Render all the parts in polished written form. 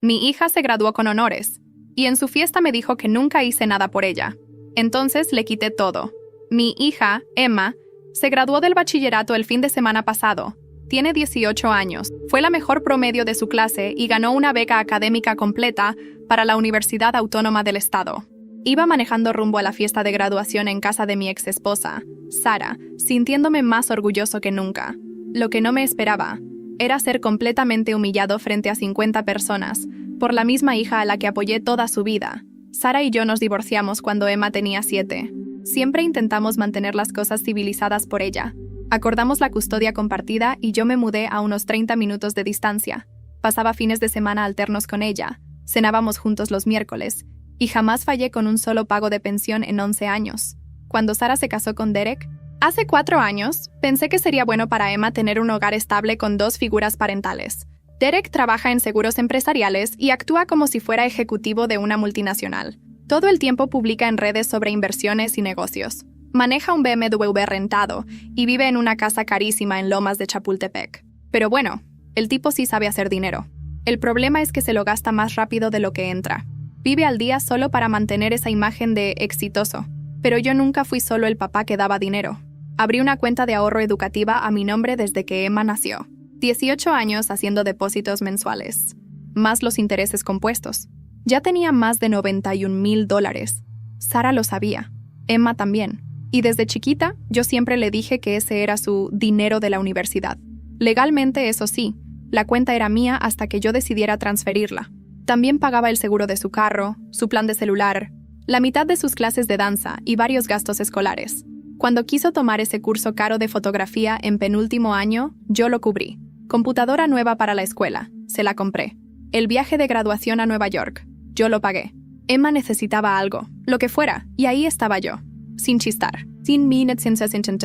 Mi hija se graduó con honores, y en su fiesta me dijo que nunca hice nada por ella. Entonces le quité todo. Mi hija, Emma, se graduó del bachillerato el fin de semana pasado. Tiene 18 años, fue la mejor promedio de su clase y ganó una beca académica completa para la Universidad Autónoma del Estado. Iba manejando rumbo a la fiesta de graduación en casa de mi ex esposa, Sara, sintiéndome más orgulloso que nunca. Lo que no me esperaba era ser completamente humillado frente a 50 personas por la misma hija a la que apoyé toda su vida. Sara y yo nos divorciamos cuando Emma tenía 7. Siempre intentamos mantener las cosas civilizadas por ella. Acordamos la custodia compartida y yo me mudé a unos 30 minutos de distancia. Pasaba fines de semana alternos con ella, cenábamos juntos los miércoles, y jamás fallé con un solo pago de pensión en 11 años. Cuando Sara se casó con Derek, hace 4 años, pensé que sería bueno para Emma tener un hogar estable con 2 figuras parentales. Derek trabaja en seguros empresariales y actúa como si fuera ejecutivo de una multinacional. Todo el tiempo publica en redes sobre inversiones y negocios. Maneja un BMW rentado y vive en una casa carísima en Lomas de Chapultepec. Pero bueno, el tipo sí sabe hacer dinero. El problema es que se lo gasta más rápido de lo que entra. Vive al día solo para mantener esa imagen de exitoso. Pero yo nunca fui solo el papá que daba dinero. Abrí una cuenta de ahorro educativa a mi nombre desde que Emma nació. 18 años haciendo depósitos mensuales, más los intereses compuestos. Ya tenía más de $91,000. Sara lo sabía, Emma también. Y desde chiquita, yo siempre le dije que ese era su dinero de la universidad. Legalmente, eso sí, la cuenta era mía hasta que yo decidiera transferirla. También pagaba el seguro de su carro, su plan de celular, la mitad de sus clases de danza y varios gastos escolares. Cuando quiso tomar ese curso caro de fotografía en penúltimo año, yo lo cubrí. Computadora nueva para la escuela, se la compré. El viaje de graduación a Nueva York, yo lo pagué. Emma necesitaba algo, lo que fuera, y ahí estaba yo, sin chistar, sin minutes, sin.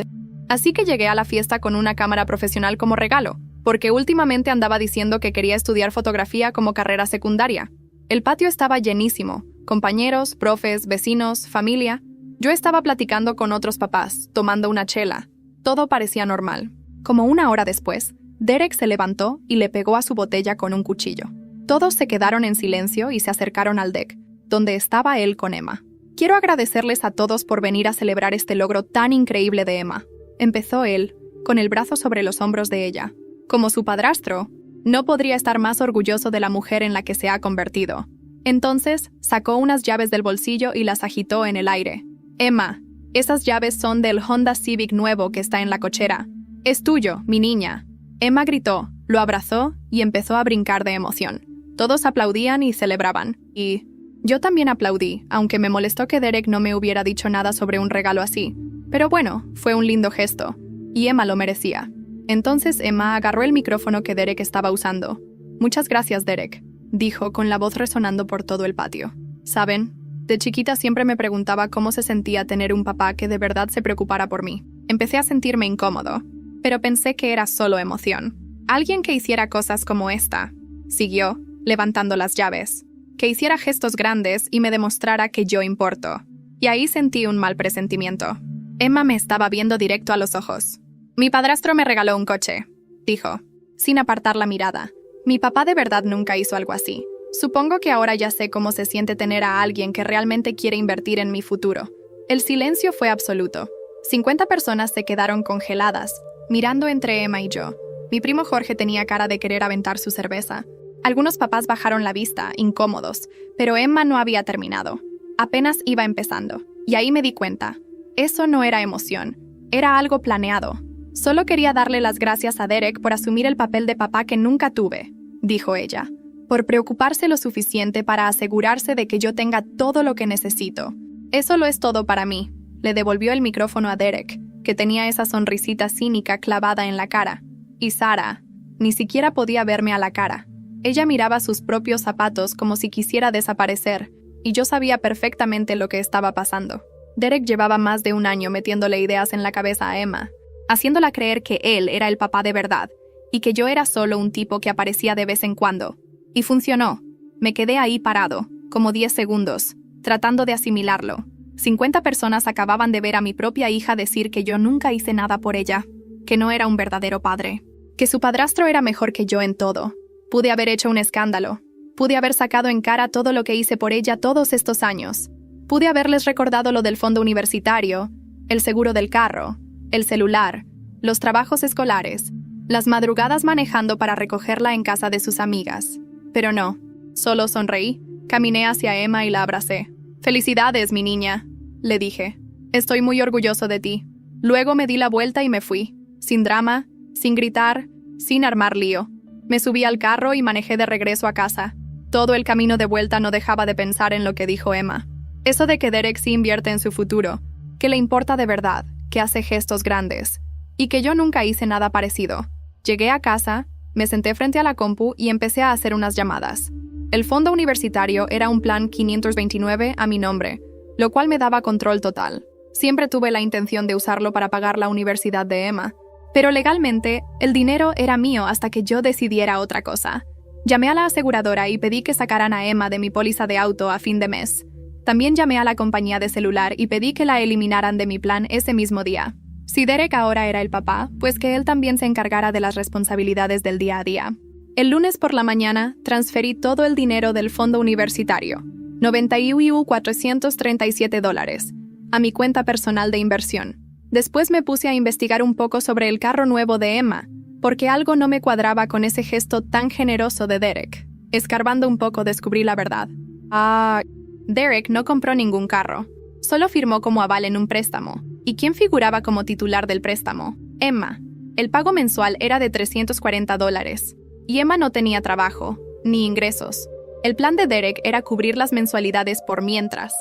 Así que llegué a la fiesta con una cámara profesional como regalo, porque últimamente andaba diciendo que quería estudiar fotografía como carrera secundaria. El patio estaba llenísimo, compañeros, profes, vecinos, familia. Yo estaba platicando con otros papás, tomando una chela. Todo parecía normal. Como una hora después, Derek se levantó y le pegó a su botella con un cuchillo. Todos se quedaron en silencio y se acercaron al deck, donde estaba él con Emma. Quiero agradecerles a todos por venir a celebrar este logro tan increíble de Emma. Empezó él, con el brazo sobre los hombros de ella. Como su padrastro, no podría estar más orgulloso de la mujer en la que se ha convertido. Entonces, sacó unas llaves del bolsillo y las agitó en el aire. Emma, esas llaves son del Honda Civic nuevo que está en la cochera. Es tuyo, mi niña. Emma gritó, lo abrazó y empezó a brincar de emoción. Todos aplaudían y celebraban. Y yo también aplaudí, aunque me molestó que Derek no me hubiera dicho nada sobre un regalo así. Pero bueno, fue un lindo gesto. Y Emma lo merecía. Entonces Emma agarró el micrófono que Derek estaba usando. Muchas gracias, Derek, dijo con la voz resonando por todo el patio. ¿Saben? De chiquita siempre me preguntaba cómo se sentía tener un papá que de verdad se preocupara por mí. Empecé a sentirme incómodo, pero pensé que era solo emoción. Alguien que hiciera cosas como esta, siguió, levantando las llaves, que hiciera gestos grandes y me demostrara que yo importo. Y ahí sentí un mal presentimiento. Emma me estaba viendo directo a los ojos. Mi padrastro me regaló un coche, dijo, sin apartar la mirada. Mi papá de verdad nunca hizo algo así. Supongo que ahora ya sé cómo se siente tener a alguien que realmente quiere invertir en mi futuro. El silencio fue absoluto. 50 personas se quedaron congeladas, mirando entre Emma y yo. Mi primo Jorge tenía cara de querer aventar su cerveza. Algunos papás bajaron la vista, incómodos, pero Emma no había terminado. Apenas iba empezando. Y ahí me di cuenta. Eso no era emoción. Era algo planeado. Solo quería darle las gracias a Derek por asumir el papel de papá que nunca tuve, dijo ella. Por preocuparse lo suficiente para asegurarse de que yo tenga todo lo que necesito. Eso lo es todo para mí. Le devolvió el micrófono a Derek, que tenía esa sonrisita cínica clavada en la cara. Y Sara, ni siquiera podía verme a la cara. Ella miraba sus propios zapatos como si quisiera desaparecer, y yo sabía perfectamente lo que estaba pasando. Derek llevaba más de un año metiéndole ideas en la cabeza a Emma, haciéndola creer que él era el papá de verdad, y que yo era solo un tipo que aparecía de vez en cuando. Y funcionó. Me quedé ahí parado, como 10 segundos, tratando de asimilarlo. 50 personas acababan de ver a mi propia hija decir que yo nunca hice nada por ella, que no era un verdadero padre, que su padrastro era mejor que yo en todo. Pude haber hecho un escándalo, Pude haber sacado en cara todo lo que hice por ella todos estos años. Pude haberles recordado lo del fondo universitario, el seguro del carro, el celular, los trabajos escolares, las madrugadas manejando para recogerla en casa de sus amigas. Pero no, solo sonreí, caminé hacia Emma y la abracé. «Felicidades, mi niña», le dije. «Estoy muy orgulloso de ti». Luego me di la vuelta y me fui, sin drama, sin gritar, sin armar lío. Me subí al carro y manejé de regreso a casa. Todo el camino de vuelta no dejaba de pensar en lo que dijo Emma. Eso de que Derek sí invierte en su futuro, que le importa de verdad, que hace gestos grandes, y que yo nunca hice nada parecido. Llegué a casa, me senté frente a la compu y empecé a hacer unas llamadas. El fondo universitario era un plan 529 a mi nombre, lo cual me daba control total. Siempre tuve la intención de usarlo para pagar la universidad de Emma, pero legalmente el dinero era mío hasta que yo decidiera otra cosa. Llamé a la aseguradora y pedí que sacaran a Emma de mi póliza de auto a fin de mes. También llamé a la compañía de celular y pedí que la eliminaran de mi plan ese mismo día. Si Derek ahora era el papá, pues que él también se encargara de las responsabilidades del día a día. El lunes por la mañana transferí todo el dinero del fondo universitario, $91,437, a mi cuenta personal de inversión. Después me puse a investigar un poco sobre el carro nuevo de Emma, porque algo no me cuadraba con ese gesto tan generoso de Derek. Escarbando un poco descubrí la verdad. Derek no compró ningún carro. Solo firmó como aval en un préstamo. ¿Y quién figuraba como titular del préstamo? Emma. El pago mensual era de $340. Y Emma no tenía trabajo, ni ingresos. El plan de Derek era cubrir las mensualidades por mientras,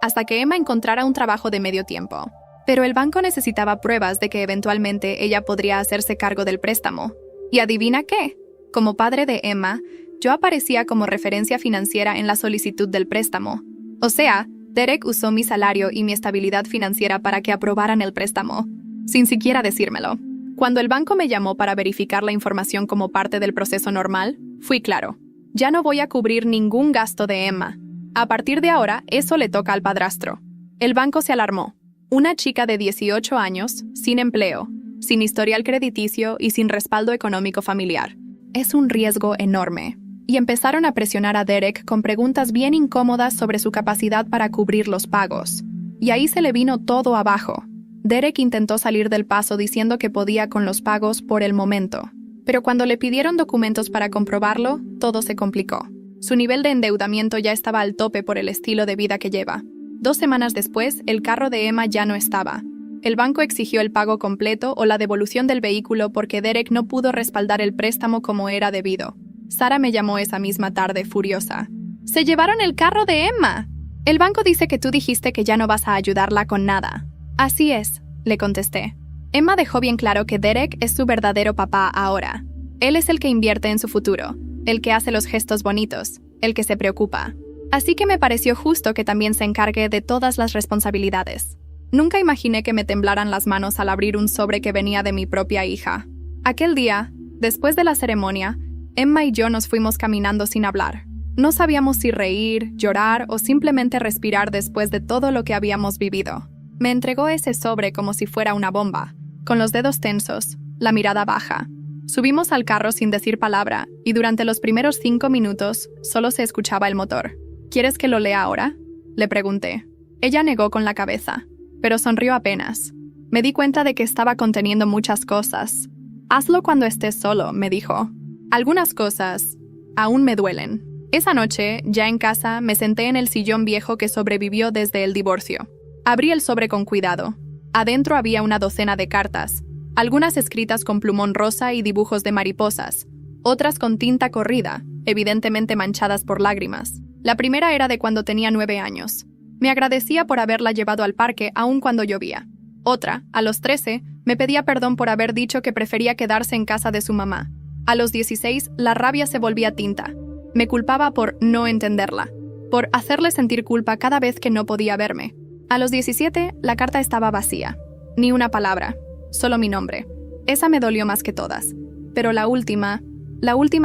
hasta que Emma encontrara un trabajo de medio tiempo. Pero el banco necesitaba pruebas de que eventualmente ella podría hacerse cargo del préstamo. ¿Y adivina qué? Como padre de Emma, yo aparecía como referencia financiera en la solicitud del préstamo. O sea, Derek usó mi salario y mi estabilidad financiera para que aprobaran el préstamo, sin siquiera decírmelo. Cuando el banco me llamó para verificar la información como parte del proceso normal, fui claro. Ya no voy a cubrir ningún gasto de Emma. A partir de ahora, eso le toca al padrastro. El banco se alarmó. Una chica de 18 años, sin empleo, sin historial crediticio y sin respaldo económico familiar. Es un riesgo enorme. Y empezaron a presionar a Derek con preguntas bien incómodas sobre su capacidad para cubrir los pagos. Y ahí se le vino todo abajo. Derek intentó salir del paso diciendo que podía con los pagos por el momento. Pero cuando le pidieron documentos para comprobarlo, todo se complicó. Su nivel de endeudamiento ya estaba al tope por el estilo de vida que lleva. 2 semanas después, el carro de Emma ya no estaba. El banco exigió el pago completo o la devolución del vehículo porque Derek no pudo respaldar el préstamo como era debido. Sara me llamó esa misma tarde furiosa. «¡Se llevaron el carro de Emma! El banco dice que tú dijiste que ya no vas a ayudarla con nada». «Así es», le contesté. Emma dejó bien claro que Derek es su verdadero papá ahora. Él es el que invierte en su futuro, el que hace los gestos bonitos, el que se preocupa. Así que me pareció justo que también se encargue de todas las responsabilidades. Nunca imaginé que me temblaran las manos al abrir un sobre que venía de mi propia hija. Aquel día, después de la ceremonia, Emma y yo nos fuimos caminando sin hablar. No sabíamos si reír, llorar o simplemente respirar después de todo lo que habíamos vivido. Me entregó ese sobre como si fuera una bomba, con los dedos tensos, la mirada baja. Subimos al carro sin decir palabra y durante los primeros 5 minutos solo se escuchaba el motor. ¿Quieres que lo lea ahora?, le pregunté. Ella negó con la cabeza, pero sonrió apenas. Me di cuenta de que estaba conteniendo muchas cosas. «Hazlo cuando estés solo», me dijo. Algunas cosas aún me duelen. Esa noche, ya en casa, me senté en el sillón viejo que sobrevivió desde el divorcio. Abrí el sobre con cuidado. Adentro había una docena de cartas, algunas escritas con plumón rosa y dibujos de mariposas, otras con tinta corrida, evidentemente manchadas por lágrimas. La primera era de cuando tenía 9 años. Me agradecía por haberla llevado al parque aun cuando llovía. Otra, a los 13, me pedía perdón por haber dicho que prefería quedarse en casa de su mamá. A los 16, la rabia se volvía tinta. Me culpaba por no entenderla, por hacerle sentir culpa cada vez que no podía verme. A los 17, la carta estaba vacía. Ni una palabra, solo mi nombre. Esa me dolió más que todas. Pero la última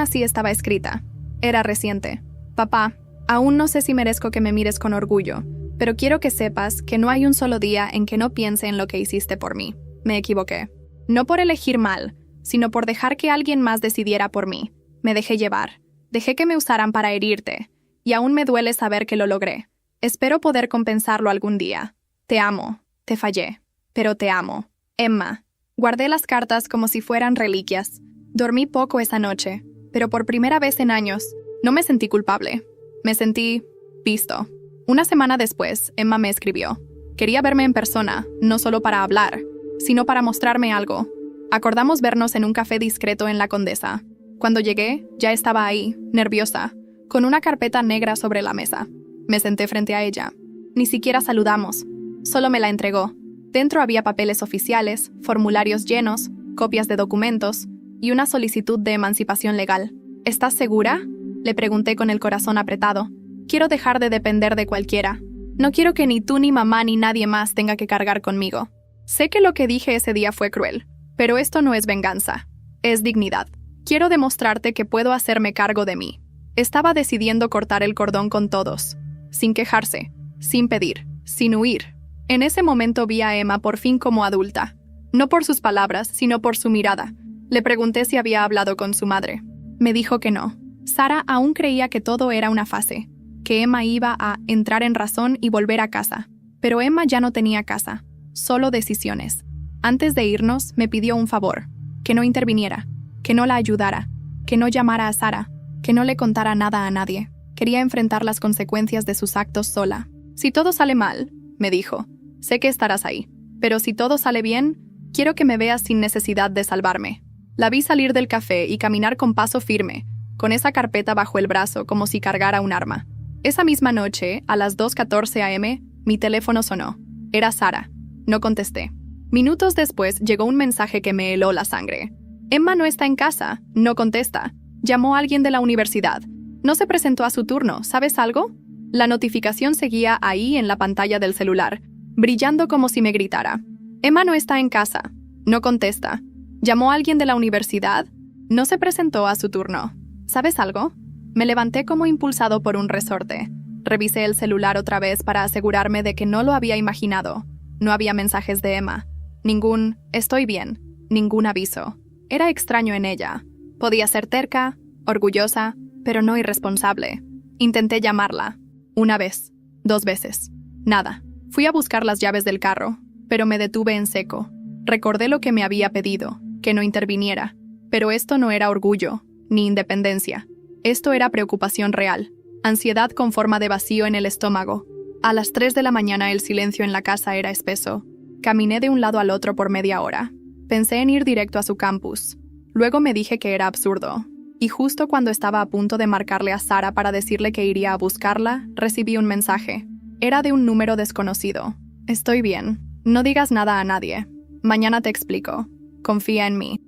sí estaba escrita. Era reciente. «Papá, aún no sé si merezco que me mires con orgullo, pero quiero que sepas que no hay un solo día en que no piense en lo que hiciste por mí. Me equivoqué. No por elegir mal, sino por dejar que alguien más decidiera por mí. Me dejé llevar. Dejé que me usaran para herirte, y aún me duele saber que lo logré. Espero poder compensarlo algún día. Te amo. Te fallé. Pero te amo. Emma. Guardé las cartas como si fueran reliquias. Dormí poco esa noche, pero por primera vez en años, no me sentí culpable. Me sentí visto. Una semana después, Emma me escribió. Quería verme en persona, no solo para hablar, sino para mostrarme algo. Acordamos vernos en un café discreto en La Condesa. Cuando llegué, ya estaba ahí, nerviosa, con una carpeta negra sobre la mesa. Me senté frente a ella. Ni siquiera saludamos. Solo me la entregó. Dentro había papeles oficiales, formularios llenos, copias de documentos y una solicitud de emancipación legal. ¿Estás segura?, le pregunté con el corazón apretado. Quiero dejar de depender de cualquiera. No quiero que ni tú, ni mamá, ni nadie más tenga que cargar conmigo. Sé que lo que dije ese día fue cruel, pero esto no es venganza. Es dignidad. Quiero demostrarte que puedo hacerme cargo de mí. Estaba decidiendo cortar el cordón con todos, sin quejarse, sin pedir, sin huir. En ese momento vi a Emma por fin como adulta. No por sus palabras, sino por su mirada. Le pregunté si había hablado con su madre. Me dijo que no. Sara aún creía que todo era una fase, que Emma iba a entrar en razón y volver a casa. Pero Emma ya no tenía casa, solo decisiones. Antes de irnos, me pidió un favor, que no interviniera, que no la ayudara, que no llamara a Sara, que no le contara nada a nadie. Quería enfrentar las consecuencias de sus actos sola. Si todo sale mal, me dijo, sé que estarás ahí, pero si todo sale bien, quiero que me veas sin necesidad de salvarme. La vi salir del café y caminar con paso firme, con esa carpeta bajo el brazo como si cargara un arma. Esa misma noche, a las 2:14 a.m., mi teléfono sonó. Era Sara. No contesté. Minutos después llegó un mensaje que me heló la sangre. Emma no está en casa. No contesta. Llamó a alguien de la universidad. No se presentó a su turno. ¿Sabes algo? La notificación seguía ahí en la pantalla del celular, brillando como si me gritara. Emma no está en casa. No contesta. Llamó a alguien de la universidad. No se presentó a su turno. ¿Sabes algo? Me levanté como impulsado por un resorte. Revisé el celular otra vez para asegurarme de que no lo había imaginado. No había mensajes de Emma. Ningún «estoy bien», ningún aviso. Era extraño en ella. Podía ser terca, orgullosa, pero no irresponsable. Intenté llamarla. 1 vez, 2 veces. Nada. Fui a buscar las llaves del carro, pero me detuve en seco. Recordé lo que me había pedido, que no interviniera. Pero esto no era orgullo, ni independencia. Esto era preocupación real. Ansiedad con forma de vacío en el estómago. A las 3 de la mañana el silencio en la casa era espeso. Caminé de un lado al otro por media hora. Pensé en ir directo a su campus. Luego me dije que era absurdo. Y justo cuando estaba a punto de marcarle a Sara para decirle que iría a buscarla, recibí un mensaje. Era de un número desconocido. Estoy bien. No digas nada a nadie. Mañana te explico. Confía en mí.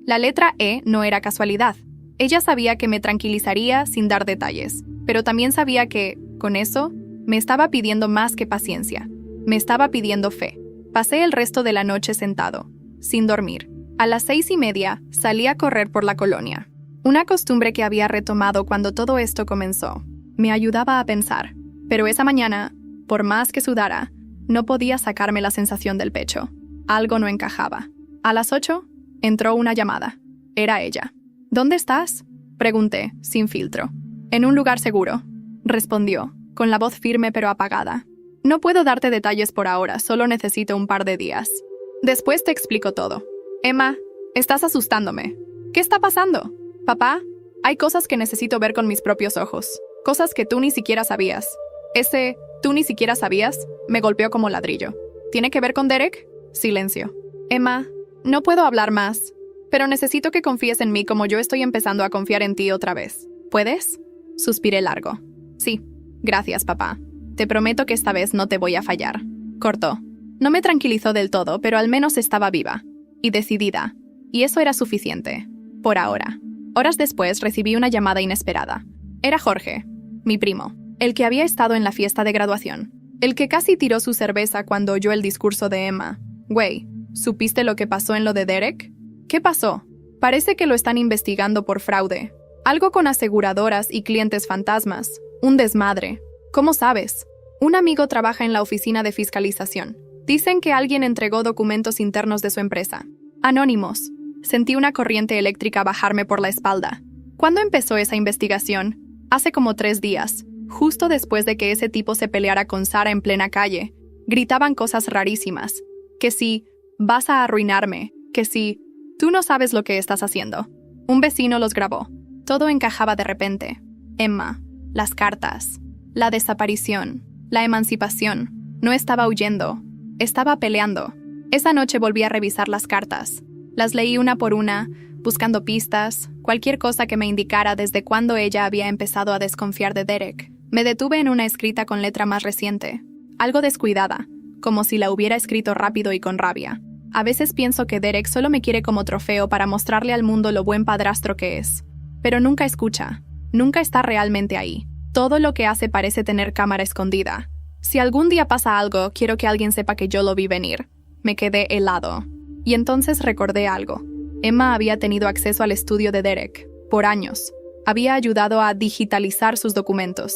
La letra E no era casualidad. Ella sabía que me tranquilizaría sin dar detalles, pero también sabía que, con eso, me estaba pidiendo más que paciencia. Me estaba pidiendo fe. Pasé el resto de la noche sentado, sin dormir. A las 6:30 salí a correr por la colonia. Una costumbre que había retomado cuando todo esto comenzó. Me ayudaba a pensar, pero esa mañana, por más que sudara, no podía sacarme la sensación del pecho. Algo no encajaba. A las 8, entró una llamada. Era ella. ¿Dónde estás?, pregunté, sin filtro. En un lugar seguro, respondió, con la voz firme pero apagada. No puedo darte detalles por ahora, solo necesito un par de días. Después te explico todo. Emma, estás asustándome. ¿Qué está pasando? Papá, hay cosas que necesito ver con mis propios ojos. Cosas que tú ni siquiera sabías. Ese «tú ni siquiera sabías» me golpeó como ladrillo. ¿Tiene que ver con Derek? Silencio. Emma, no puedo hablar más, pero necesito que confíes en mí como yo estoy empezando a confiar en ti otra vez. ¿Puedes? Suspiré largo. Sí, gracias, papá. Te prometo que esta vez no te voy a fallar. Cortó. No me tranquilizó del todo, pero al menos estaba viva. Y decidida. Y eso era suficiente. Por ahora. Horas después recibí una llamada inesperada. Era Jorge, mi primo, el que había estado en la fiesta de graduación. El que casi tiró su cerveza cuando oyó el discurso de Emma. Güey, ¿supiste lo que pasó en lo de Derek? ¿Qué pasó? Parece que lo están investigando por fraude. Algo con aseguradoras y clientes fantasmas. Un desmadre. ¿Cómo sabes? Un amigo trabaja en la oficina de fiscalización. Dicen que alguien entregó documentos internos de su empresa. Anónimos. Sentí una corriente eléctrica bajarme por la espalda. ¿Cuándo empezó esa investigación? Hace como 3 días, justo después de que ese tipo se peleara con Sara en plena calle. Gritaban cosas rarísimas. Que si, vas a arruinarme. Que si, tú no sabes lo que estás haciendo. Un vecino los grabó. Todo encajaba de repente. Emma, las cartas, la desaparición, la emancipación. No estaba huyendo, estaba peleando. Esa noche volví a revisar las cartas. Las leí una por una, buscando pistas, cualquier cosa que me indicara desde cuándo ella había empezado a desconfiar de Derek. Me detuve en una escrita con letra más reciente, algo descuidada, como si la hubiera escrito rápido y con rabia. A veces pienso que Derek solo me quiere como trofeo para mostrarle al mundo lo buen padrastro que es. Pero nunca escucha, nunca está realmente ahí. Todo lo que hace parece tener cámara escondida. Si algún día pasa algo, quiero que alguien sepa que yo lo vi venir. Me quedé helado. Y entonces recordé algo. Emma había tenido acceso al estudio de Derek, por años. Había ayudado a digitalizar sus documentos.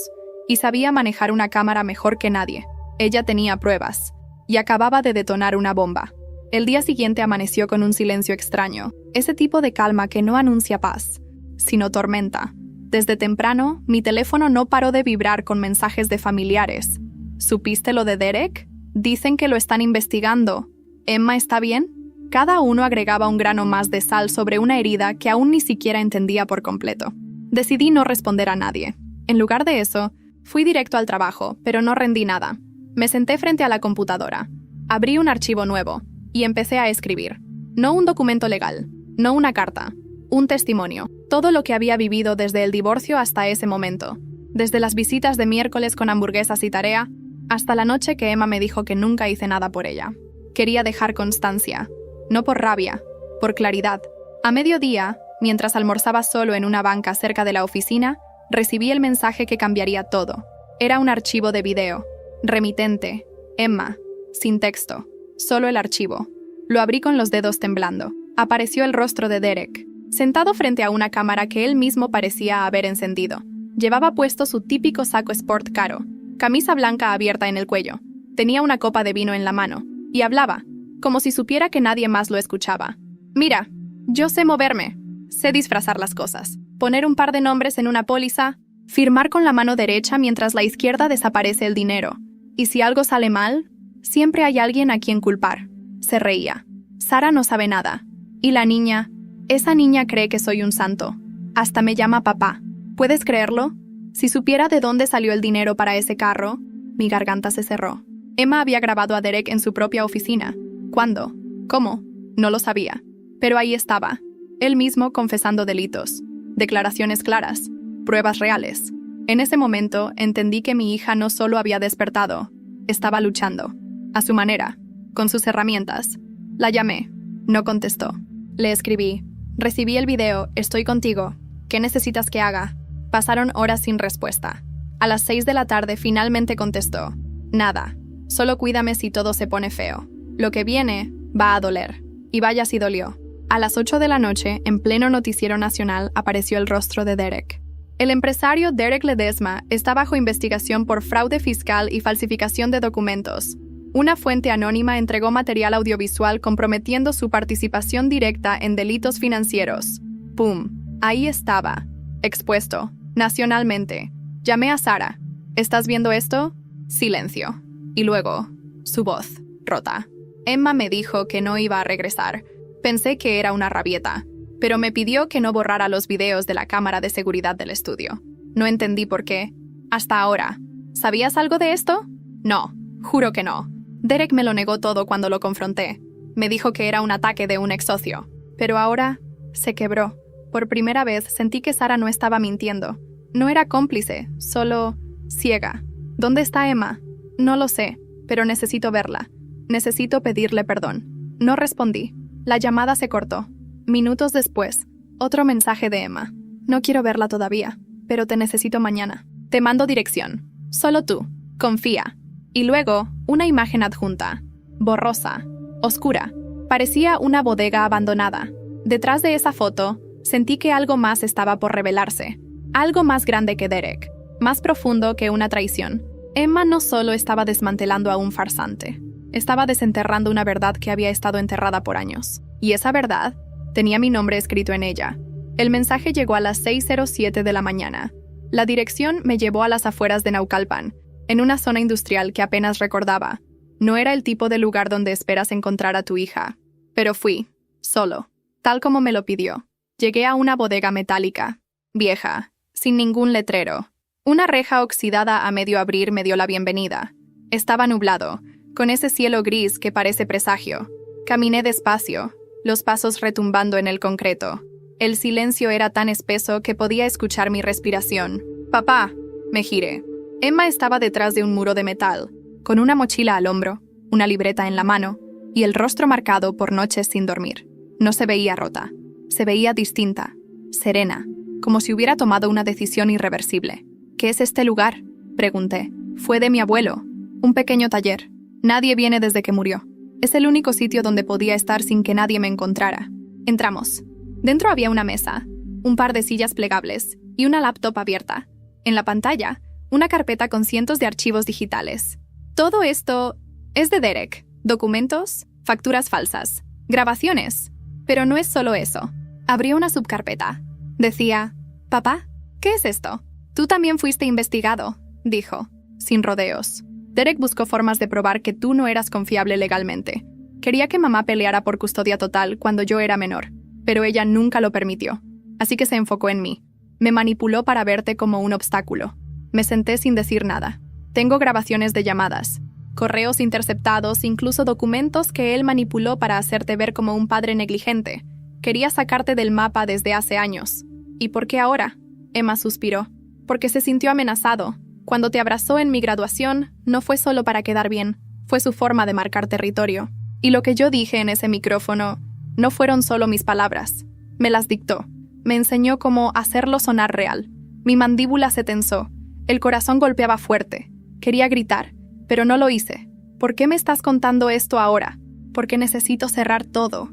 Y sabía manejar una cámara mejor que nadie. Ella tenía pruebas. Y acababa de detonar una bomba. El día siguiente amaneció con un silencio extraño. Ese tipo de calma que no anuncia paz, sino tormenta. Desde temprano, mi teléfono no paró de vibrar con mensajes de familiares. ¿Supiste lo de Derek? Dicen que lo están investigando. ¿Emma está bien? Cada uno agregaba un grano más de sal sobre una herida que aún ni siquiera entendía por completo. Decidí no responder a nadie. En lugar de eso, fui directo al trabajo, pero no rendí nada. Me senté frente a la computadora. Abrí un archivo nuevo y empecé a escribir. No un documento legal, no una carta, un testimonio. Todo lo que había vivido desde el divorcio hasta ese momento. Desde las visitas de miércoles con hamburguesas y tarea, hasta la noche que Emma me dijo que nunca hice nada por ella. Quería dejar constancia. No por rabia, por claridad. A mediodía, mientras almorzaba solo en una banca cerca de la oficina, recibí el mensaje que cambiaría todo. Era un archivo de video. Remitente. Emma. Sin texto. Solo el archivo. Lo abrí con los dedos temblando. Apareció el rostro de Derek, sentado frente a una cámara que él mismo parecía haber encendido. Llevaba puesto su típico saco sport caro, camisa blanca abierta en el cuello. Tenía una copa de vino en la mano. Y hablaba, como si supiera que nadie más lo escuchaba. Mira, yo sé moverme. Sé disfrazar las cosas. Poner un par de nombres en una póliza. Firmar con la mano derecha mientras la izquierda desaparece el dinero. Y si algo sale mal, siempre hay alguien a quien culpar. Se reía. Sara no sabe nada. Y la niña, esa niña cree que soy un santo. Hasta me llama papá. ¿Puedes creerlo? Si supiera de dónde salió el dinero para ese carro, mi garganta se cerró. Emma había grabado a Derek en su propia oficina. ¿Cuándo? ¿Cómo? No lo sabía. Pero ahí estaba. Él mismo confesando delitos. Declaraciones claras. Pruebas reales. En ese momento entendí que mi hija no solo había despertado, estaba luchando. A su manera. Con sus herramientas. La llamé. No contestó. Le escribí. Recibí el video, estoy contigo. ¿Qué necesitas que haga? Pasaron horas sin respuesta. A las 6 de la tarde finalmente contestó. Nada. Solo cuídame si todo se pone feo. Lo que viene va a doler. Y vaya si dolió. A las 8 de la noche, en pleno noticiero nacional, apareció el rostro de Derek. El empresario Derek Ledesma está bajo investigación por fraude fiscal y falsificación de documentos. Una fuente anónima entregó material audiovisual comprometiendo su participación directa en delitos financieros. ¡Pum! Ahí estaba. Expuesto. Nacionalmente. Llamé a Sara. ¿Estás viendo esto? Silencio. Y luego, su voz, rota. Emma me dijo que no iba a regresar. Pensé que era una rabieta, pero me pidió que no borrara los videos de la cámara de seguridad del estudio. No entendí por qué. Hasta ahora. ¿Sabías algo de esto? No, juro que no. Derek me lo negó todo cuando lo confronté. Me dijo que era un ataque de un ex socio. Pero ahora se quebró. Por primera vez sentí que Sara no estaba mintiendo. No era cómplice, solo ciega. ¿Dónde está Emma? No lo sé, pero necesito verla. Necesito pedirle perdón. No respondí. La llamada se cortó. Minutos después, otro mensaje de Emma. No quiero verla todavía, pero te necesito mañana. Te mando dirección. Solo tú. Confía. Y luego, una imagen adjunta. Borrosa. Oscura. Parecía una bodega abandonada. Detrás de esa foto, sentí que algo más estaba por revelarse. Algo más grande que Derek. Más profundo que una traición. Emma no solo estaba desmantelando a un farsante. Estaba desenterrando una verdad que había estado enterrada por años. Y esa verdad tenía mi nombre escrito en ella. El mensaje llegó a las 6:07 de la mañana. La dirección me llevó a las afueras de Naucalpan, en una zona industrial que apenas recordaba. No era el tipo de lugar donde esperas encontrar a tu hija. Pero fui, solo, tal como me lo pidió. Llegué a una bodega metálica, vieja, sin ningún letrero. Una reja oxidada a medio abrir me dio la bienvenida. Estaba nublado, con ese cielo gris que parece presagio. Caminé despacio, los pasos retumbando en el concreto. El silencio era tan espeso que podía escuchar mi respiración. «Papá», me giré. Emma estaba detrás de un muro de metal, con una mochila al hombro, una libreta en la mano y el rostro marcado por noches sin dormir. No se veía rota. Se veía distinta, serena, como si hubiera tomado una decisión irreversible. «¿Qué es este lugar?», pregunté. «Fue de mi abuelo. Un pequeño taller. Nadie viene desde que murió. Es el único sitio donde podía estar sin que nadie me encontrara». Entramos. Dentro había una mesa, un par de sillas plegables y una laptop abierta. En la pantalla, una carpeta con cientos de archivos digitales. Todo esto es de Derek. Documentos, facturas falsas, grabaciones. Pero no es solo eso. Abrió una subcarpeta. Decía: «Papá, ¿qué es esto?». «Tú también fuiste investigado», dijo, sin rodeos. Derek buscó formas de probar que tú no eras confiable legalmente. Quería que mamá peleara por custodia total cuando yo era menor, pero ella nunca lo permitió. Así que se enfocó en mí. Me manipuló para verte como un obstáculo. Me senté sin decir nada. Tengo grabaciones de llamadas, correos interceptados, incluso documentos que él manipuló para hacerte ver como un padre negligente. Quería sacarte del mapa desde hace años. ¿Y por qué ahora?», Emma suspiró. «Porque se sintió amenazado. Cuando te abrazó en mi graduación, no fue solo para quedar bien, fue su forma de marcar territorio. Y lo que yo dije en ese micrófono no fueron solo mis palabras. Me las dictó. Me enseñó cómo hacerlo sonar real. Mi mandíbula se tensó. El corazón golpeaba fuerte. Quería gritar, pero no lo hice. ¿Por qué me estás contando esto ahora? Porque necesito cerrar todo,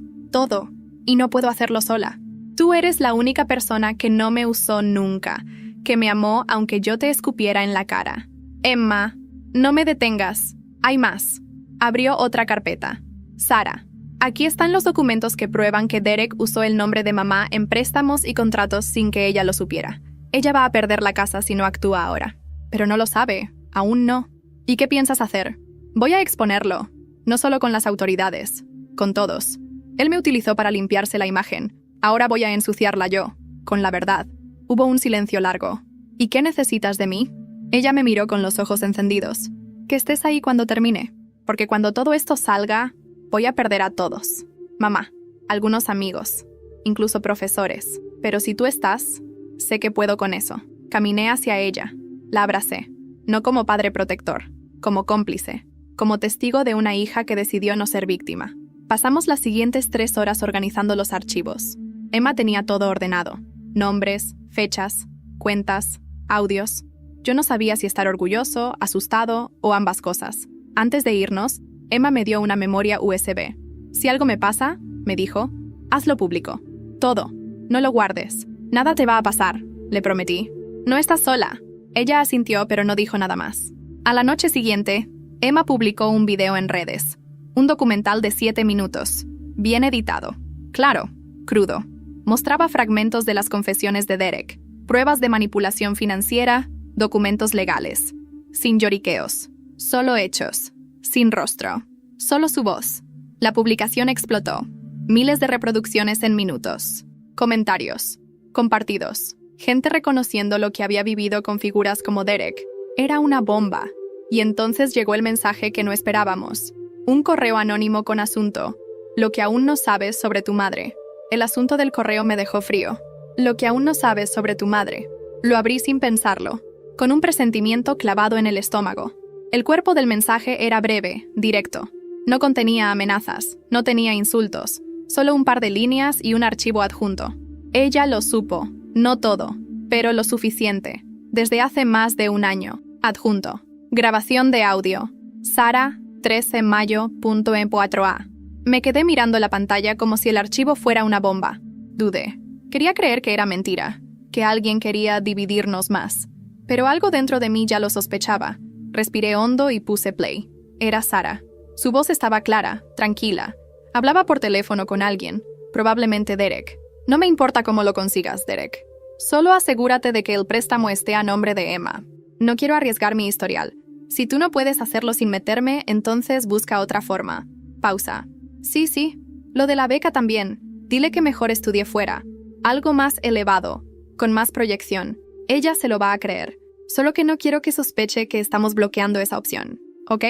y no puedo hacerlo sola. Tú eres la única persona que no me usó nunca, que me amó aunque yo te escupiera en la cara. Emma, no me detengas. Hay más». Abrió otra carpeta. «Sara, aquí están los documentos que prueban que Derek usó el nombre de mamá en préstamos y contratos sin que ella lo supiera. Ella va a perder la casa si no actúa ahora. Pero no lo sabe, aún no. ¿Y qué piensas hacer?». «Voy a exponerlo, no solo con las autoridades, con todos. Él me utilizó para limpiarse la imagen. Ahora voy a ensuciarla yo, con la verdad». Hubo un silencio largo. «¿Y qué necesitas de mí?». Ella me miró con los ojos encendidos. «Que estés ahí cuando termine, porque cuando todo esto salga, voy a perder a todos. Mamá, algunos amigos, incluso profesores. Pero si tú estás, sé que puedo con eso». Caminé hacia ella. La abracé. No como padre protector, como cómplice, como testigo de una hija que decidió no ser víctima. Pasamos las siguientes 3 horas organizando los archivos. Emma tenía todo ordenado. Nombres, fechas, cuentas, audios. Yo no sabía si estar orgulloso, asustado o ambas cosas. Antes de irnos, Emma me dio una memoria USB. «Si algo me pasa», me dijo, «hazlo público. Todo. No lo guardes. Nada te va a pasar», le prometí. «No estás sola». Ella asintió, pero no dijo nada más. A la noche siguiente, Emma publicó un video en redes. Un documental de 7 minutos. Bien editado. Claro, crudo. Mostraba fragmentos de las confesiones de Derek, pruebas de manipulación financiera, documentos legales. Sin lloriqueos. Solo hechos. Sin rostro. Solo su voz. La publicación explotó. Miles de reproducciones en minutos. Comentarios. Compartidos. Gente reconociendo lo que había vivido con figuras como Derek. Era una bomba. Y entonces llegó el mensaje que no esperábamos. Un correo anónimo con asunto: «Lo que aún no sabes sobre tu madre». El asunto del correo me dejó frío. «Lo que aún no sabes sobre tu madre». Lo abrí sin pensarlo, con un presentimiento clavado en el estómago. El cuerpo del mensaje era breve, directo. No contenía amenazas, no tenía insultos, solo un par de líneas y un archivo adjunto. Ella lo supo, no todo, pero lo suficiente. Desde hace más de un año. Adjunto. Grabación de audio. Sara, 13 mayo.m4a. Me quedé mirando la pantalla como si el archivo fuera una bomba. Dudé. Quería creer que era mentira, que alguien quería dividirnos más. Pero algo dentro de mí ya lo sospechaba. Respiré hondo y puse play. Era Sara. Su voz estaba clara, tranquila. Hablaba por teléfono con alguien, probablemente Derek. No me importa cómo lo consigas, Derek. Solo asegúrate de que el préstamo esté a nombre de Emma. No quiero arriesgar mi historial. Si tú no puedes hacerlo sin meterme, entonces busca otra forma. Pausa. Sí. Lo de la beca también. Dile que mejor estudie fuera. Algo más elevado, con más proyección. Ella se lo va a creer. Solo que no quiero que sospeche que estamos bloqueando esa opción. ¿Ok?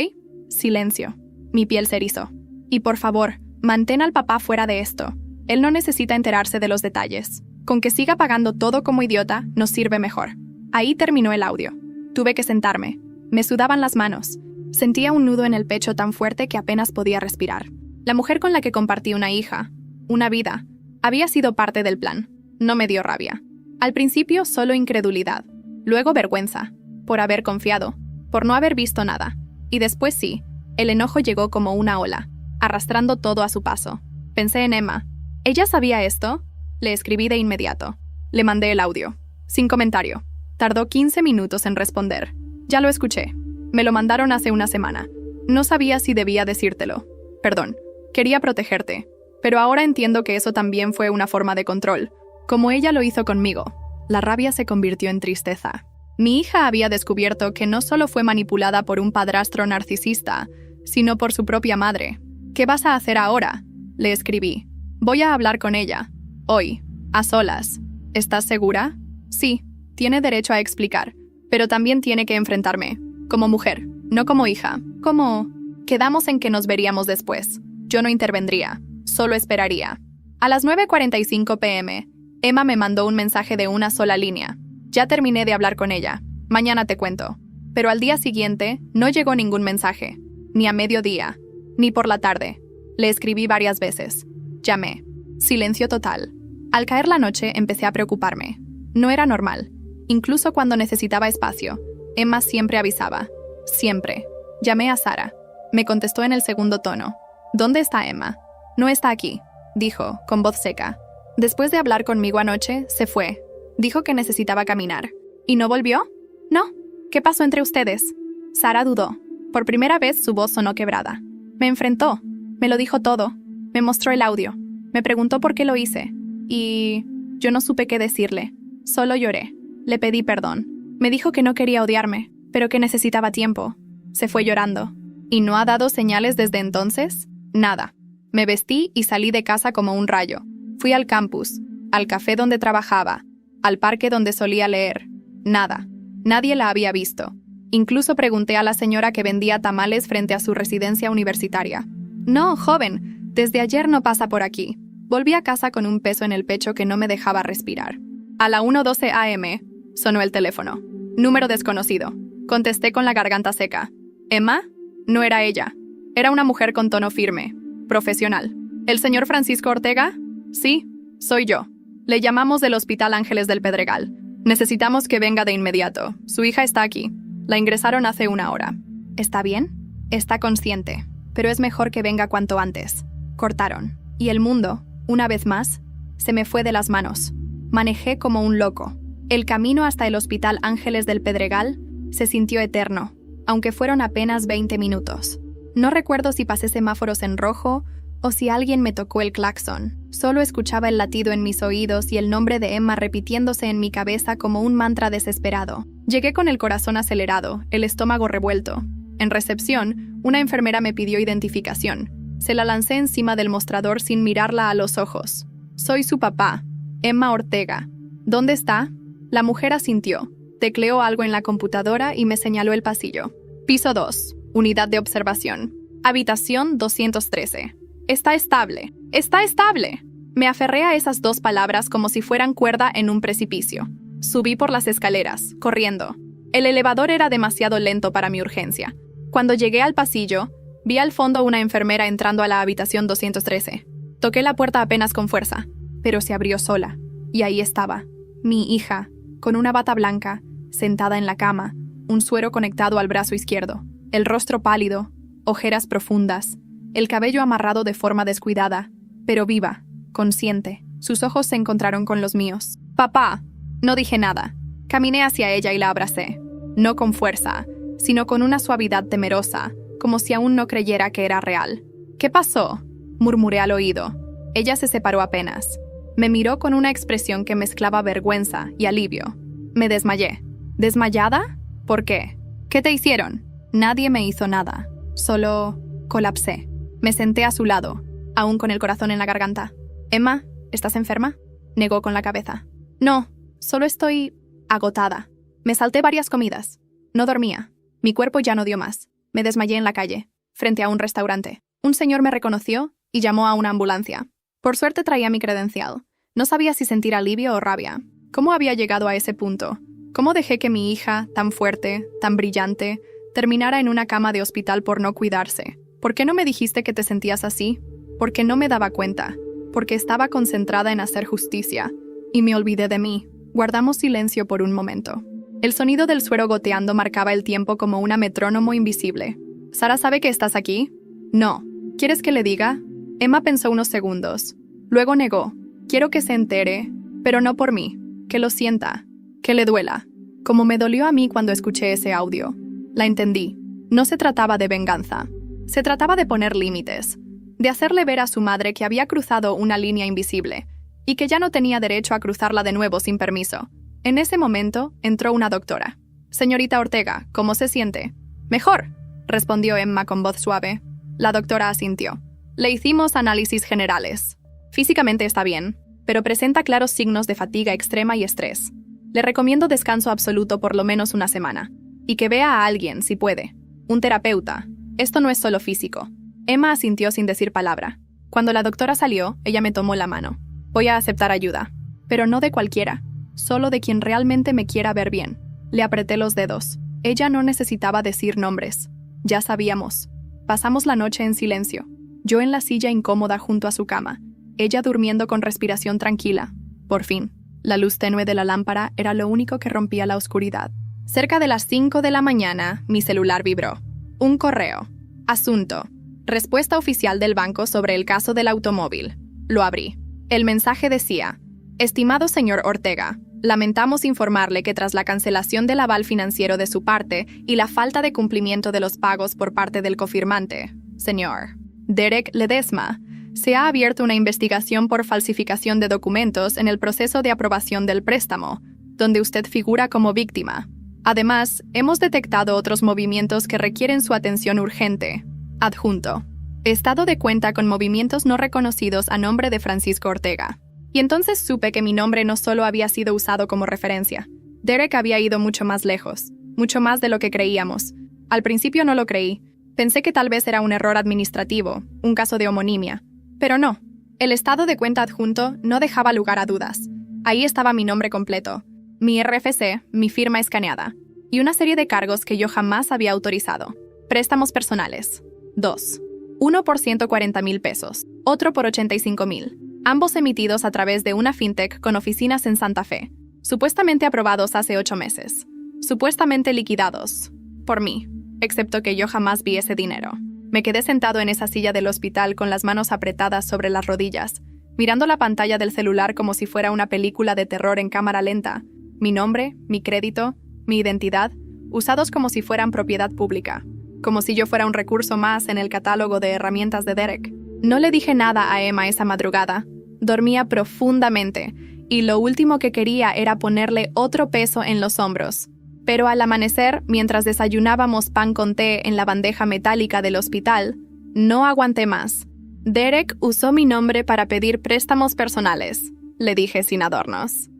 Silencio. Mi piel se erizó. Y por favor, mantén al papá fuera de esto. Él no necesita enterarse de los detalles. Con que siga pagando todo como idiota, nos sirve mejor. Ahí terminó el audio. Tuve que sentarme. Me sudaban las manos. Sentía un nudo en el pecho tan fuerte que apenas podía respirar. La mujer con la que compartí una hija, una vida, había sido parte del plan. No me dio rabia. Al principio solo incredulidad. Luego vergüenza. Por haber confiado. Por no haber visto nada. Y después sí, el enojo llegó como una ola, arrastrando todo a su paso. Pensé en Emma. ¿Ella sabía esto? Le escribí de inmediato. Le mandé el audio. Sin comentario. Tardó 15 minutos en responder. Ya lo escuché. Me lo mandaron hace una semana. No sabía si debía decírtelo. Perdón. Quería protegerte. Pero ahora entiendo que eso también fue una forma de control, como ella lo hizo conmigo. La rabia se convirtió en tristeza. Mi hija había descubierto que no solo fue manipulada por un padrastro narcisista, sino por su propia madre. ¿Qué vas a hacer ahora? Le escribí. Voy a hablar con ella. Hoy. A solas. ¿Estás segura? Sí. Tiene derecho a explicar. Pero también tiene que enfrentarme. Como mujer. No como hija. Como... Quedamos en que nos veríamos después. Yo no intervendría. Solo esperaría. A las 9:45 p.m., Emma me mandó un mensaje de una sola línea. Ya terminé de hablar con ella. Mañana te cuento. Pero al día siguiente no llegó ningún mensaje. Ni a mediodía. Ni por la tarde. Le escribí varias veces. Llamé. Silencio total. Al caer la noche empecé a preocuparme. No era normal. Incluso cuando necesitaba espacio, Emma siempre avisaba. Siempre. Llamé a Sara. Me contestó en el segundo tono. ¿Dónde está Emma? No está aquí, dijo, con voz seca. Después de hablar conmigo anoche, se fue. Dijo que necesitaba caminar. ¿Y no volvió? No. ¿Qué pasó entre ustedes? Sara dudó. Por primera vez su voz sonó quebrada. Me enfrentó. Me lo dijo todo. Me mostró el audio. Me preguntó por qué lo hice. Y... yo no supe qué decirle. Solo lloré. Le pedí perdón. Me dijo que no quería odiarme, pero que necesitaba tiempo. Se fue llorando. ¿Y no ha dado señales desde entonces? Nada. Me vestí y salí de casa como un rayo. Fui al campus, al café donde trabajaba, al parque donde solía leer. Nada. Nadie la había visto. Incluso pregunté a la señora que vendía tamales frente a su residencia universitaria. No, joven, desde ayer no pasa por aquí. Volví a casa con un peso en el pecho que no me dejaba respirar. A la 1:12 a.m. sonó el teléfono. Número desconocido. Contesté con la garganta seca. ¿Emma? No era ella. Era una mujer con tono firme, profesional. ¿El señor Francisco Ortega? Sí, soy yo. Le llamamos del Hospital Ángeles del Pedregal. Necesitamos que venga de inmediato. Su hija está aquí. La ingresaron hace una hora. ¿Está bien? Está consciente, pero es mejor que venga cuanto antes. Cortaron. Y el mundo, una vez más, se me fue de las manos. Manejé como un loco. El camino hasta el Hospital Ángeles del Pedregal se sintió eterno, aunque fueron apenas 20 minutos. No recuerdo si pasé semáforos en rojo o si alguien me tocó el claxon. Solo escuchaba el latido en mis oídos y el nombre de Emma repitiéndose en mi cabeza como un mantra desesperado. Llegué con el corazón acelerado, el estómago revuelto. En recepción, una enfermera me pidió identificación. Se la lancé encima del mostrador sin mirarla a los ojos. Soy su papá, Emma Ortega. ¿Dónde está? La mujer asintió. Tecleó algo en la computadora y me señaló el pasillo. Piso 2. Unidad de observación. Habitación 213. Está estable. ¡Está estable! Me aferré a esas dos palabras como si fueran cuerda en un precipicio. Subí por las escaleras, corriendo. El elevador era demasiado lento para mi urgencia. Cuando llegué al pasillo, vi al fondo una enfermera entrando a la habitación 213. Toqué la puerta apenas con fuerza, pero se abrió sola. Y ahí estaba, mi hija, con una bata blanca, sentada en la cama, un suero conectado al brazo izquierdo, el rostro pálido, ojeras profundas, el cabello amarrado de forma descuidada, pero viva, consciente. Sus ojos se encontraron con los míos. «Papá». No dije nada. Caminé hacia ella y la abracé. No con fuerza, sino con una suavidad temerosa, como si aún no creyera que era real. «¿Qué pasó?», murmuré al oído. Ella se separó apenas. Me miró con una expresión que mezclaba vergüenza y alivio. Me desmayé. ¿Desmayada? ¿Por qué? ¿Qué te hicieron? Nadie me hizo nada. Solo colapsé. Me senté a su lado, aún con el corazón en la garganta. «Emma, ¿estás enferma?», negó con la cabeza. «No, solo estoy agotada. Me salté varias comidas. No dormía. Mi cuerpo ya no dio más. Me desmayé en la calle, frente a un restaurante. Un señor me reconoció y llamó a una ambulancia. Por suerte traía mi credencial. No sabía si sentir alivio o rabia. ¿Cómo había llegado a ese punto? ¿Cómo dejé que mi hija, tan fuerte, tan brillante, terminara en una cama de hospital por no cuidarse? ¿Por qué no me dijiste que te sentías así? Porque no me daba cuenta. Porque estaba concentrada en hacer justicia. Y me olvidé de mí». Guardamos silencio por un momento. El sonido del suero goteando marcaba el tiempo como un metrónomo invisible. «¿Sara sabe que estás aquí?» «No. ¿Quieres que le diga?» Emma pensó unos segundos. Luego negó. «Quiero que se entere, pero no por mí. Que lo sienta. Que le duela. Como me dolió a mí cuando escuché ese audio». La entendí. No se trataba de venganza. Se trataba de poner límites. De hacerle ver a su madre que había cruzado una línea invisible y que ya no tenía derecho a cruzarla de nuevo sin permiso. En ese momento entró una doctora. «Señorita Ortega, ¿cómo se siente?» «Mejor», respondió Emma con voz suave. La doctora asintió. «Le hicimos análisis generales. Físicamente está bien, pero presenta claros signos de fatiga extrema y estrés. Le recomiendo descanso absoluto por lo menos una semana. Y que vea a alguien, si puede. Un terapeuta. Esto no es solo físico». Emma asintió sin decir palabra. Cuando la doctora salió, ella me tomó la mano. «Voy a aceptar ayuda. Pero no de cualquiera. Solo de quien realmente me quiera ver bien». Le apreté los dedos. Ella no necesitaba decir nombres. Ya sabíamos. Pasamos la noche en silencio. Yo en la silla incómoda junto a su cama. Ella durmiendo con respiración tranquila. Por fin, la luz tenue de la lámpara era lo único que rompía la oscuridad. Cerca de las 5 de la mañana, mi celular vibró. Un correo. Asunto. Respuesta oficial del banco sobre el caso del automóvil. Lo abrí. El mensaje decía: «Estimado señor Ortega, lamentamos informarle que tras la cancelación del aval financiero de su parte y la falta de cumplimiento de los pagos por parte del cofirmante, señor Derek Ledesma, se ha abierto una investigación por falsificación de documentos en el proceso de aprobación del préstamo, donde usted figura como víctima. Además, hemos detectado otros movimientos que requieren su atención urgente. Adjunto. Estado de cuenta con movimientos no reconocidos a nombre de Francisco Ortega». Y entonces supe que mi nombre no solo había sido usado como referencia. Derek había ido mucho más lejos, mucho más de lo que creíamos. Al principio no lo creí. Pensé que tal vez era un error administrativo, un caso de homonimia. Pero no. El estado de cuenta adjunto no dejaba lugar a dudas. Ahí estaba mi nombre completo, mi RFC, mi firma escaneada, y una serie de cargos que yo jamás había autorizado. Préstamos personales. 2. Uno por 140,000 pesos, otro por 85,000. Ambos emitidos a través de una fintech con oficinas en Santa Fe, supuestamente aprobados hace 8 meses, supuestamente liquidados por mí, excepto que yo jamás vi ese dinero. Me quedé sentado en esa silla del hospital con las manos apretadas sobre las rodillas, mirando la pantalla del celular como si fuera una película de terror en cámara lenta. Mi nombre, mi crédito, mi identidad, usados como si fueran propiedad pública, como si yo fuera un recurso más en el catálogo de herramientas de Derek. No le dije nada a Emma esa madrugada. Dormía profundamente, y lo último que quería era ponerle otro peso en los hombros. Pero al amanecer, mientras desayunábamos pan con té en la bandeja metálica del hospital, no aguanté más. «Derek usó mi nombre para pedir préstamos personales», le dije sin adornos.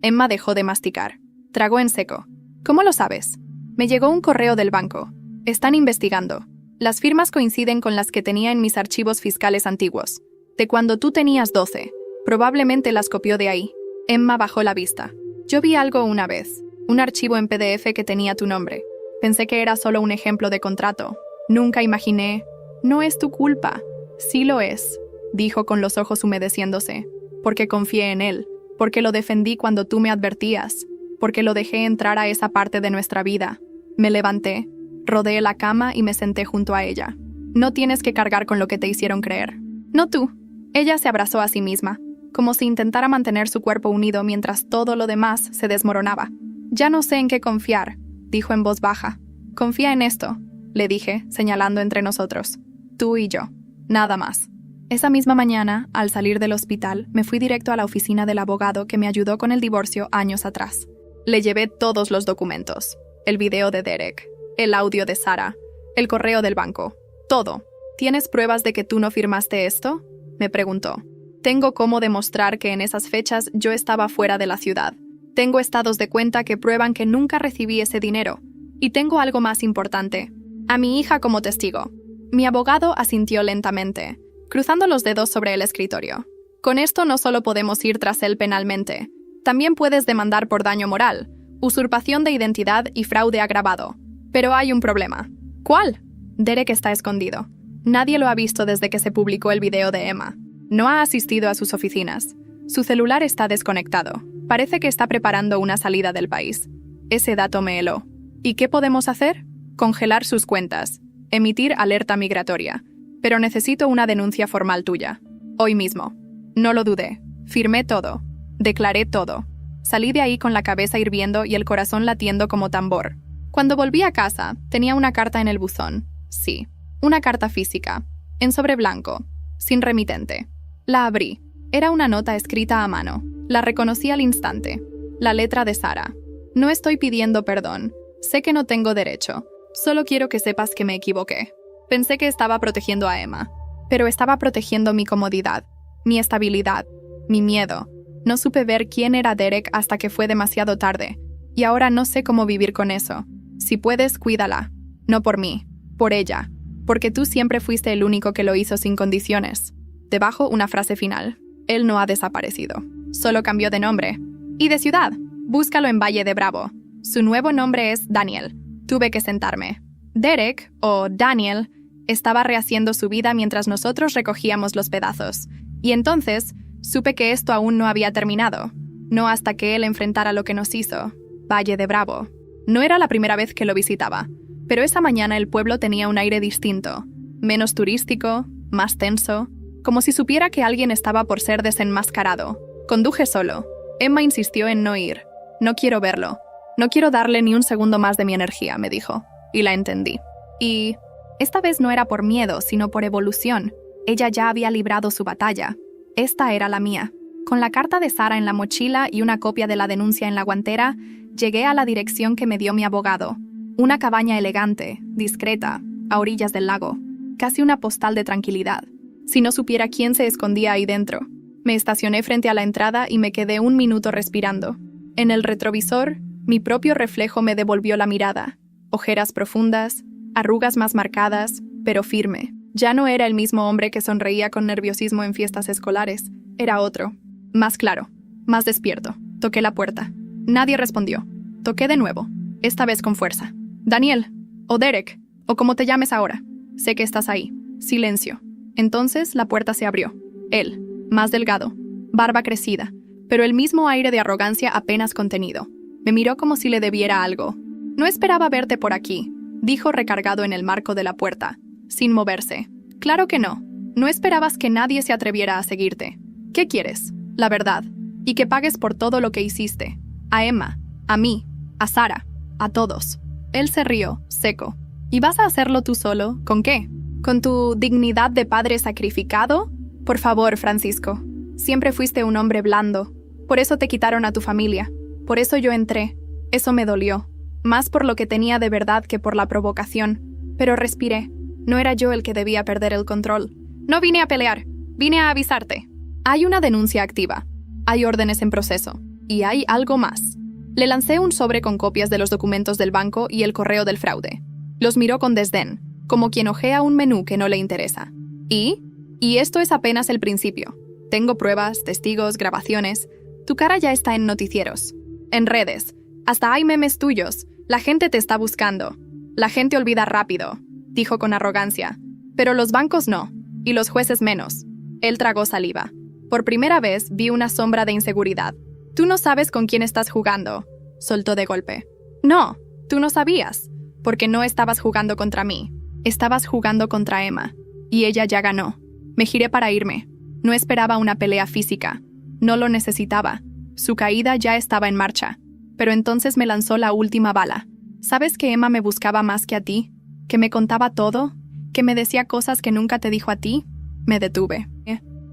Emma dejó de masticar. Tragó en seco. «¿Cómo lo sabes?» «Me llegó un correo del banco. Están investigando. Las firmas coinciden con las que tenía en mis archivos fiscales antiguos, de cuando tú tenías 12. Probablemente las copió de ahí». Emma bajó la vista. «Yo vi algo una vez, un archivo en PDF que tenía tu nombre. Pensé que era solo un ejemplo de contrato. Nunca imaginé». «No es tu culpa». «Sí lo es», dijo con los ojos humedeciéndose. «Porque confié en él, porque lo defendí cuando tú me advertías, porque lo dejé entrar a esa parte de nuestra vida». Me levanté, rodeé la cama y me senté junto a ella. «No tienes que cargar con lo que te hicieron creer. No tú». Ella se abrazó a sí misma, como si intentara mantener su cuerpo unido mientras todo lo demás se desmoronaba. «Ya no sé en qué confiar», dijo en voz baja. «Confía en esto», le dije, señalando entre nosotros. «Tú y yo. Nada más». Esa misma mañana, al salir del hospital, me fui directo a la oficina del abogado que me ayudó con el divorcio años atrás. Le llevé todos los documentos, el video de Derek, el audio de Sara, el correo del banco, todo. ¿Tienes pruebas de que tú no firmaste esto?, me preguntó. Tengo cómo demostrar que en esas fechas yo estaba fuera de la ciudad. Tengo estados de cuenta que prueban que nunca recibí ese dinero. Y tengo algo más importante, a mi hija como testigo. Mi abogado asintió lentamente, cruzando los dedos sobre el escritorio. Con esto no solo podemos ir tras él penalmente, también puedes demandar por daño moral, usurpación de identidad y fraude agravado. Pero hay un problema. ¿Cuál? Derek está escondido. Nadie lo ha visto desde que se publicó el video de Emma. No ha asistido a sus oficinas. Su celular está desconectado. Parece que está preparando una salida del país. Ese dato me heló. ¿Y qué podemos hacer? Congelar sus cuentas. Emitir alerta migratoria. Pero necesito una denuncia formal tuya. Hoy mismo. No lo dudé. Firmé todo. Declaré todo. Salí de ahí con la cabeza hirviendo y el corazón latiendo como tambor. Cuando volví a casa, tenía una carta en el buzón. Sí, una carta física, en sobre blanco, sin remitente. La abrí. Era una nota escrita a mano. La reconocí al instante. La letra de Sara. No estoy pidiendo perdón. Sé que no tengo derecho. Solo quiero que sepas que me equivoqué. Pensé que estaba protegiendo a Emma, pero estaba protegiendo mi comodidad, mi estabilidad, mi miedo. No supe ver quién era Derek hasta que fue demasiado tarde, y ahora no sé cómo vivir con eso. Si puedes, cuídala. No por mí, por ella, porque tú siempre fuiste el único que lo hizo sin condiciones. Debajo una frase final. Él no ha desaparecido. Solo cambió de nombre. Y de ciudad. Búscalo en Valle de Bravo. Su nuevo nombre es Daniel. Tuve que sentarme. Derek, o Daniel, estaba rehaciendo su vida mientras nosotros recogíamos los pedazos. Y entonces, supe que esto aún no había terminado. No hasta que él enfrentara lo que nos hizo. Valle de Bravo. No era la primera vez que lo visitaba, pero esa mañana el pueblo tenía un aire distinto. Menos turístico, más tenso, como si supiera que alguien estaba por ser desenmascarado. Conduje solo. Emma insistió en no ir. No quiero verlo. No quiero darle ni un segundo más de mi energía, me dijo. Y la entendí. Y esta vez no era por miedo, sino por evolución. Ella ya había librado su batalla. Esta era la mía. Con la carta de Sara en la mochila y una copia de la denuncia en la guantera, llegué a la dirección que me dio mi abogado. Una cabaña elegante, discreta, a orillas del lago. Casi una postal de tranquilidad. Si no supiera quién se escondía ahí dentro. Me estacioné frente a la entrada y me quedé un minuto respirando. En el retrovisor, mi propio reflejo me devolvió la mirada. Ojeras profundas, arrugas más marcadas, pero firme. Ya no era el mismo hombre que sonreía con nerviosismo en fiestas escolares. Era otro. Más claro, más despierto. Toqué la puerta. Nadie respondió. Toqué de nuevo, esta vez con fuerza. Daniel, o Derek, o como te llames ahora. Sé que estás ahí. Silencio. Entonces la puerta se abrió. Él, más delgado, barba crecida, pero el mismo aire de arrogancia apenas contenido. Me miró como si le debiera algo. No esperaba verte por aquí, dijo recargado en el marco de la puerta, sin moverse. Claro que no. No esperabas que nadie se atreviera a seguirte. ¿Qué quieres? La verdad. Y que pagues por todo lo que hiciste. A Emma, a mí, a Sara, a todos. Él se rió, seco. ¿Y vas a hacerlo tú solo? ¿Con qué? ¿Con tu dignidad de padre sacrificado? Por favor, Francisco. Siempre fuiste un hombre blando. Por eso te quitaron a tu familia. Por eso yo entré. Eso me dolió. Más por lo que tenía de verdad que por la provocación. Pero respiré. No era yo el que debía perder el control. No vine a pelear. Vine a avisarte. Hay una denuncia activa. Hay órdenes en proceso. Y hay algo más. Le lancé un sobre con copias de los documentos del banco y el correo del fraude. Los miró con desdén, como quien hojea un menú que no le interesa. Y esto es apenas el principio. Tengo pruebas, testigos, grabaciones. Tu cara ya está en noticieros. En redes. Hasta hay memes tuyos. La gente te está buscando. La gente olvida rápido, dijo con arrogancia. Pero los bancos no. Y los jueces menos. Él tragó saliva. Por primera vez vi una sombra de inseguridad. Tú no sabes con quién estás jugando, soltó de golpe. No, tú no sabías, porque no estabas jugando contra mí. Estabas jugando contra Emma, y ella ya ganó. Me giré para irme. No esperaba una pelea física. No lo necesitaba. Su caída ya estaba en marcha. Pero entonces me lanzó la última bala. ¿Sabes que Emma me buscaba más que a ti? ¿Que me contaba todo? ¿Que me decía cosas que nunca te dijo a ti? Me detuve.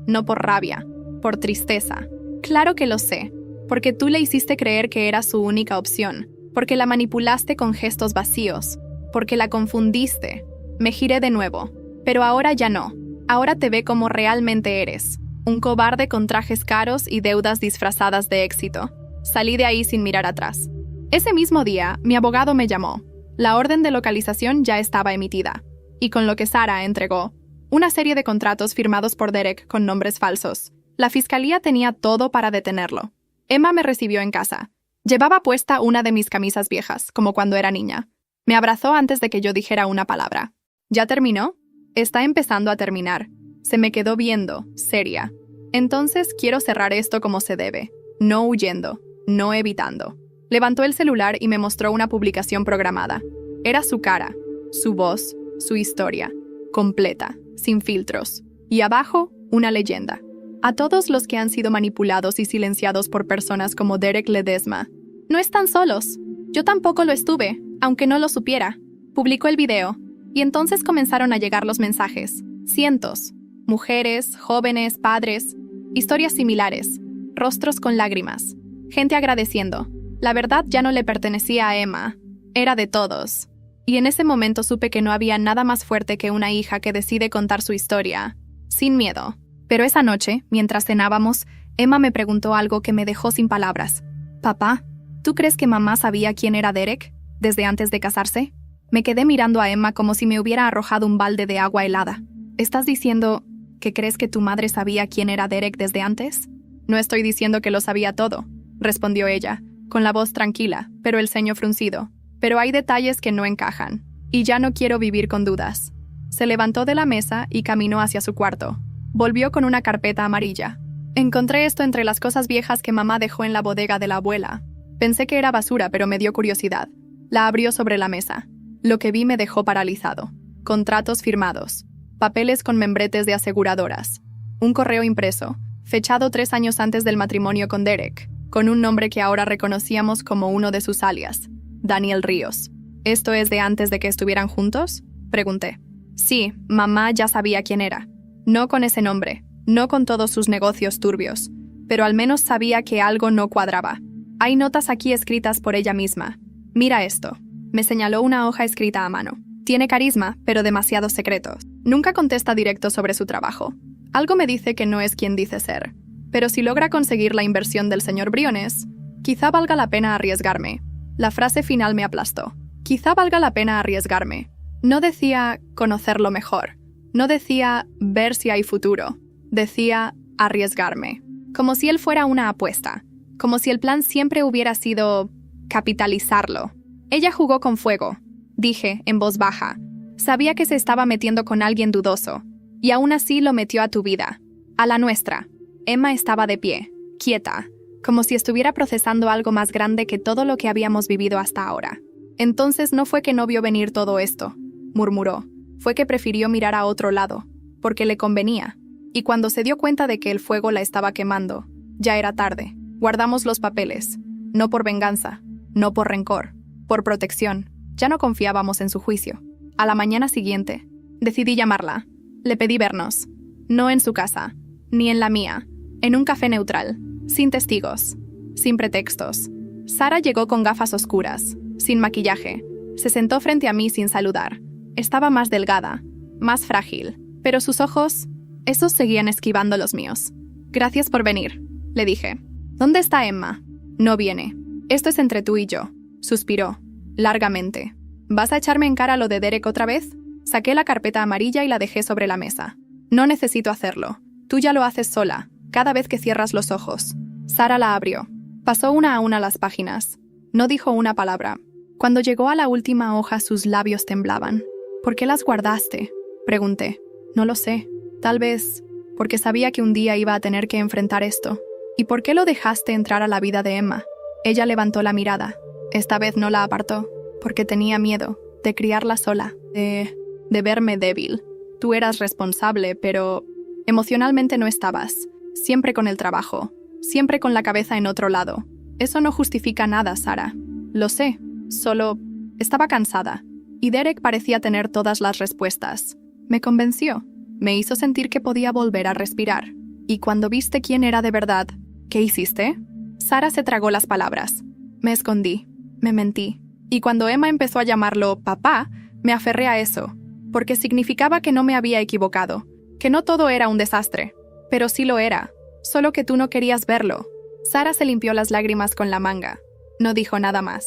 no por rabia, por tristeza. Claro que lo sé, porque tú le hiciste creer que era su única opción, porque la manipulaste con gestos vacíos, porque la confundiste. Me giré de nuevo, pero ahora ya no. Ahora te ve como realmente eres, un cobarde con trajes caros y deudas disfrazadas de éxito. Salí de ahí sin mirar atrás. Ese mismo día, mi abogado me llamó. La orden de localización ya estaba emitida, y con lo que Sara entregó, una serie de contratos firmados por Derek con nombres falsos. La fiscalía tenía todo para detenerlo. Emma me recibió en casa. Llevaba puesta una de mis camisas viejas, como cuando era niña. Me abrazó antes de que yo dijera una palabra. ¿Ya terminó? Está empezando a terminar. Se me quedó viendo, seria. Entonces quiero cerrar esto como se debe, no huyendo, no evitando. Levantó el celular y me mostró una publicación programada. Era su cara, su voz, su historia, completa, sin filtros. Y abajo, una leyenda. A todos los que han sido manipulados y silenciados por personas como Derek Ledesma. No están solos. Yo tampoco lo estuve, aunque no lo supiera. Publicó el video, y entonces comenzaron a llegar los mensajes. Cientos. Mujeres, jóvenes, padres. Historias similares. Rostros con lágrimas. Gente agradeciendo. La verdad ya no le pertenecía a Emma. Era de todos. Y en ese momento supe que no había nada más fuerte que una hija que decide contar su historia. Sin miedo. Pero esa noche, mientras cenábamos, Emma me preguntó algo que me dejó sin palabras. «Papá, ¿tú crees que mamá sabía quién era Derek desde antes de casarse?» Me quedé mirando a Emma como si me hubiera arrojado un balde de agua helada. ¿Estás diciendo que crees que tu madre sabía quién era Derek desde antes? No estoy diciendo que lo sabía todo, respondió ella, con la voz tranquila, pero el ceño fruncido. Pero hay detalles que no encajan, y ya no quiero vivir con dudas. Se levantó de la mesa y caminó hacia su cuarto. Volvió con una carpeta amarilla. Encontré esto entre las cosas viejas que mamá dejó en la bodega de la abuela. Pensé que era basura, pero me dio curiosidad. La abrió sobre la mesa. Lo que vi me dejó paralizado. Contratos firmados. Papeles con membretes de aseguradoras. Un correo impreso, fechado 3 años antes del matrimonio con Derek, con un nombre que ahora reconocíamos como uno de sus alias, Daniel Ríos. ¿Esto es de antes de que estuvieran juntos?, pregunté. Sí, mamá ya sabía quién era. No con ese nombre, no con todos sus negocios turbios, pero al menos sabía que algo no cuadraba. Hay notas aquí escritas por ella misma. Mira esto. Me señaló una hoja escrita a mano. Tiene carisma, pero demasiados secretos. Nunca contesta directo sobre su trabajo. Algo me dice que no es quien dice ser. Pero si logra conseguir la inversión del señor Briones, quizá valga la pena arriesgarme. La frase final me aplastó. Quizá valga la pena arriesgarme. No decía conocerlo mejor. No decía ver si hay futuro. Decía arriesgarme. Como si él fuera una apuesta. Como si el plan siempre hubiera sido capitalizarlo. Ella jugó con fuego, dije en voz baja. Sabía que se estaba metiendo con alguien dudoso, y aún así lo metió a tu vida, a la nuestra. Emma estaba de pie, quieta, como si estuviera procesando algo más grande que todo lo que habíamos vivido hasta ahora. Entonces no fue que no vio venir todo esto, murmuró. Fue que prefirió mirar a otro lado, porque le convenía. Y cuando se dio cuenta de que el fuego la estaba quemando, ya era tarde. Guardamos los papeles, no por venganza, no por rencor. Por protección, ya no confiábamos en su juicio. A la mañana siguiente, decidí llamarla. Le pedí vernos. No en su casa, ni en la mía. En un café neutral, sin testigos, sin pretextos. Sara llegó con gafas oscuras, sin maquillaje. Se sentó frente a mí sin saludar. Estaba más delgada, más frágil, pero sus ojos, esos seguían esquivando los míos. Gracias por venir, le dije. ¿Dónde está Emma? No viene. Esto es entre tú y yo. Suspiró, largamente. ¿Vas a echarme en cara lo de Derek otra vez? Saqué la carpeta amarilla y la dejé sobre la mesa. No necesito hacerlo. Tú ya lo haces sola, cada vez que cierras los ojos. Sara la abrió. Pasó una a una las páginas. No dijo una palabra. Cuando llegó a la última hoja, sus labios temblaban. ¿Por qué las guardaste?, pregunté. No lo sé. Tal vez porque sabía que un día iba a tener que enfrentar esto. ¿Y por qué lo dejaste entrar a la vida de Emma? Ella levantó la mirada. Esta vez no la apartó, porque tenía miedo de criarla sola, de verme débil. Tú eras responsable, pero emocionalmente no estabas. Siempre con el trabajo, siempre con la cabeza en otro lado. Eso no justifica nada, Sara. Lo sé, solo estaba cansada. Y Derek parecía tener todas las respuestas. Me convenció. Me hizo sentir que podía volver a respirar. Y cuando viste quién era de verdad, ¿qué hiciste? Sara se tragó las palabras. Me escondí, me mentí. Y cuando Emma empezó a llamarlo papá, me aferré a eso, porque significaba que no me había equivocado, que no todo era un desastre. Pero sí lo era, solo que tú no querías verlo. Sara se limpió las lágrimas con la manga. No dijo nada más.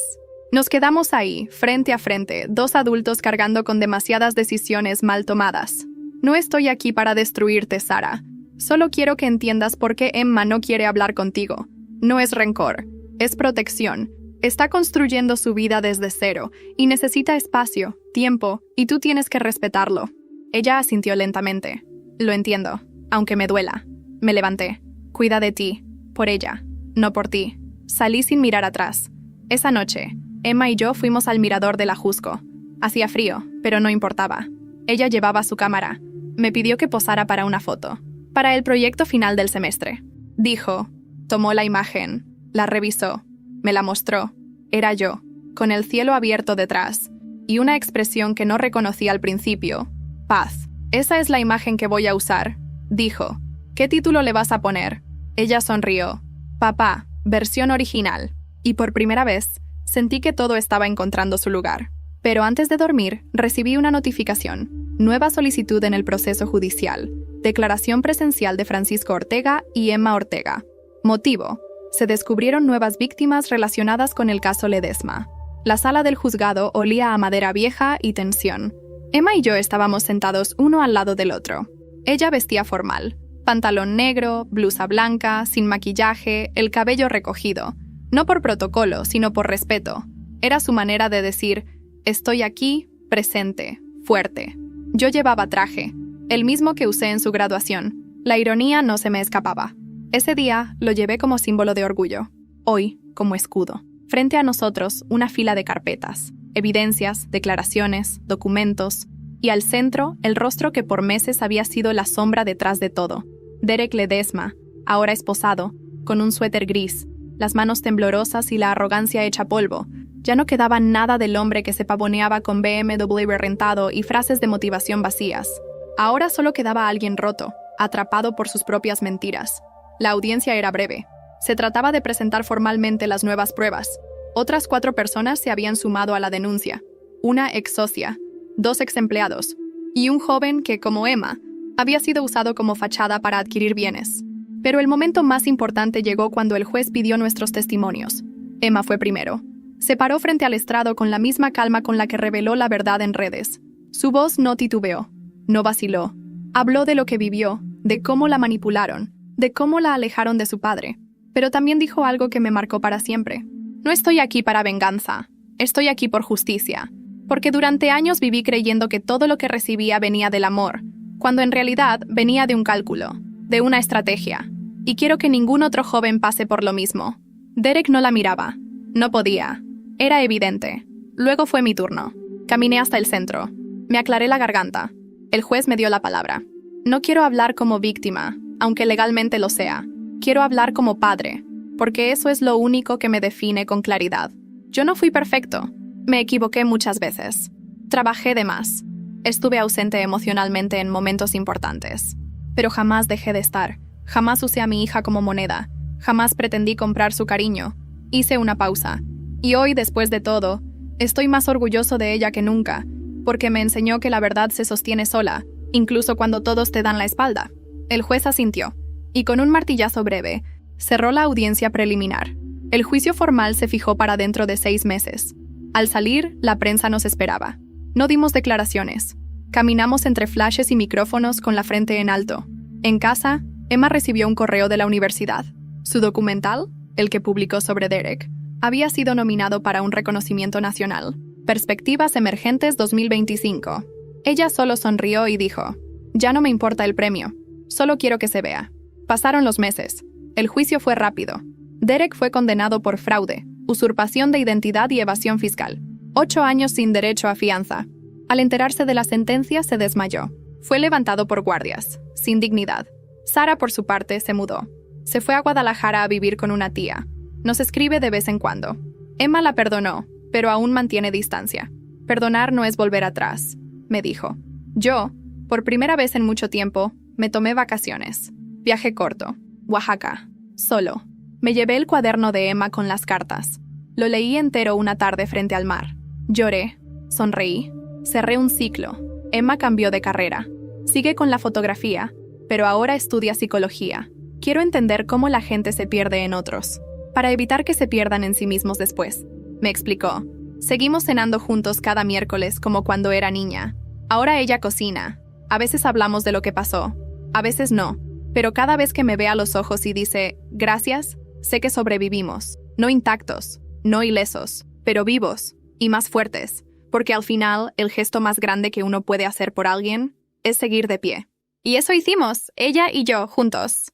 Nos quedamos ahí, frente a frente, dos adultos cargando con demasiadas decisiones mal tomadas. No estoy aquí para destruirte, Sara. Solo quiero que entiendas por qué Emma no quiere hablar contigo. No es rencor, es protección. Está construyendo su vida desde cero y necesita espacio, tiempo, y tú tienes que respetarlo. Ella asintió lentamente. Lo entiendo, aunque me duela. Me levanté. Cuida de ti, por ella, no por ti. Salí sin mirar atrás. Esa noche, Emma y yo fuimos al mirador del Ajusco. Hacía frío, pero no importaba. Ella llevaba su cámara. Me pidió que posara para una foto, para el proyecto final del semestre. Dijo, tomó la imagen, la revisó, me la mostró. Era yo, con el cielo abierto detrás, y una expresión que no reconocí al principio. Paz. Esa es la imagen que voy a usar, dijo. ¿Qué título le vas a poner? Ella sonrió. Papá, versión original. Y por primera vez, sentí que todo estaba encontrando su lugar. Pero antes de dormir, recibí una notificación. Nueva solicitud en el proceso judicial. Declaración presencial de Francisco Ortega y Emma Ortega. Motivo. Se descubrieron nuevas víctimas relacionadas con el caso Ledesma. La sala del juzgado olía a madera vieja y tensión. Emma y yo estábamos sentados uno al lado del otro. Ella vestía formal. Pantalón negro, blusa blanca, sin maquillaje, el cabello recogido. No por protocolo, sino por respeto. Era su manera de decir, estoy aquí, presente, fuerte. Yo llevaba traje, el mismo que usé en su graduación. La ironía no se me escapaba. Ese día lo llevé como símbolo de orgullo. Hoy, como escudo. Frente a nosotros, una fila de carpetas, evidencias, declaraciones, documentos, y al centro, el rostro que por meses había sido la sombra detrás de todo. Derek Ledesma, ahora esposado, con un suéter gris, las manos temblorosas y la arrogancia hecha polvo. Ya no quedaba nada del hombre que se pavoneaba con BMW rentado y frases de motivación vacías. Ahora solo quedaba alguien roto, atrapado por sus propias mentiras. La audiencia era breve. Se trataba de presentar formalmente las nuevas pruebas. Otras 4 personas se habían sumado a la denuncia. Una ex socia, 2 ex empleados, y un joven que, como Emma, había sido usado como fachada para adquirir bienes. Pero el momento más importante llegó cuando el juez pidió nuestros testimonios. Emma fue primero. Se paró frente al estrado con la misma calma con la que reveló la verdad en redes. Su voz no titubeó, no vaciló. Habló de lo que vivió, de cómo la manipularon, de cómo la alejaron de su padre. Pero también dijo algo que me marcó para siempre. No estoy aquí para venganza, estoy aquí por justicia. Porque durante años viví creyendo que todo lo que recibía venía del amor, cuando en realidad venía de un cálculo, de una estrategia. Y quiero que ningún otro joven pase por lo mismo. Derek no la miraba. No podía. Era evidente. Luego fue mi turno. Caminé hasta el centro. Me aclaré la garganta. El juez me dio la palabra. No quiero hablar como víctima, aunque legalmente lo sea. Quiero hablar como padre, porque eso es lo único que me define con claridad. Yo no fui perfecto. Me equivoqué muchas veces. Trabajé de más. Estuve ausente emocionalmente en momentos importantes. Pero jamás dejé de estar. Jamás usé a mi hija como moneda. Jamás pretendí comprar su cariño. Hice una pausa. Y hoy, después de todo, estoy más orgulloso de ella que nunca, porque me enseñó que la verdad se sostiene sola, incluso cuando todos te dan la espalda. El juez asintió, y con un martillazo breve, cerró la audiencia preliminar. El juicio formal se fijó para dentro de 6 meses. Al salir, la prensa nos esperaba. No dimos declaraciones. Caminamos entre flashes y micrófonos con la frente en alto. En casa, Emma recibió un correo de la universidad. Su documental, el que publicó sobre Derek, había sido nominado para un reconocimiento nacional. Perspectivas Emergentes 2025. Ella solo sonrió y dijo, ya no me importa el premio, solo quiero que se vea. Pasaron los meses. El juicio fue rápido. Derek fue condenado por fraude, usurpación de identidad y evasión fiscal. 8 años sin derecho a fianza. Al enterarse de la sentencia, se desmayó. Fue levantado por guardias, sin dignidad. Sara, por su parte, se mudó. Se fue a Guadalajara a vivir con una tía. Nos escribe de vez en cuando. Emma la perdonó, pero aún mantiene distancia. Perdonar no es volver atrás, me dijo. Yo, por primera vez en mucho tiempo, me tomé vacaciones. Viaje corto. Oaxaca. Solo. Me llevé el cuaderno de Emma con las cartas. Lo leí entero una tarde frente al mar. Lloré. Sonreí. Cerré un ciclo. Emma cambió de carrera. Sigue con la fotografía, pero ahora estudia psicología. Quiero entender cómo la gente se pierde en otros, para evitar que se pierdan en sí mismos después. Me explicó. Seguimos cenando juntos cada miércoles como cuando era niña. Ahora ella cocina. A veces hablamos de lo que pasó. A veces no. Pero cada vez que me ve a los ojos y dice, gracias, sé que sobrevivimos. No intactos, no ilesos, pero vivos y más fuertes. Porque al final, el gesto más grande que uno puede hacer por alguien es seguir de pie. Y eso hicimos, ella y yo, juntos.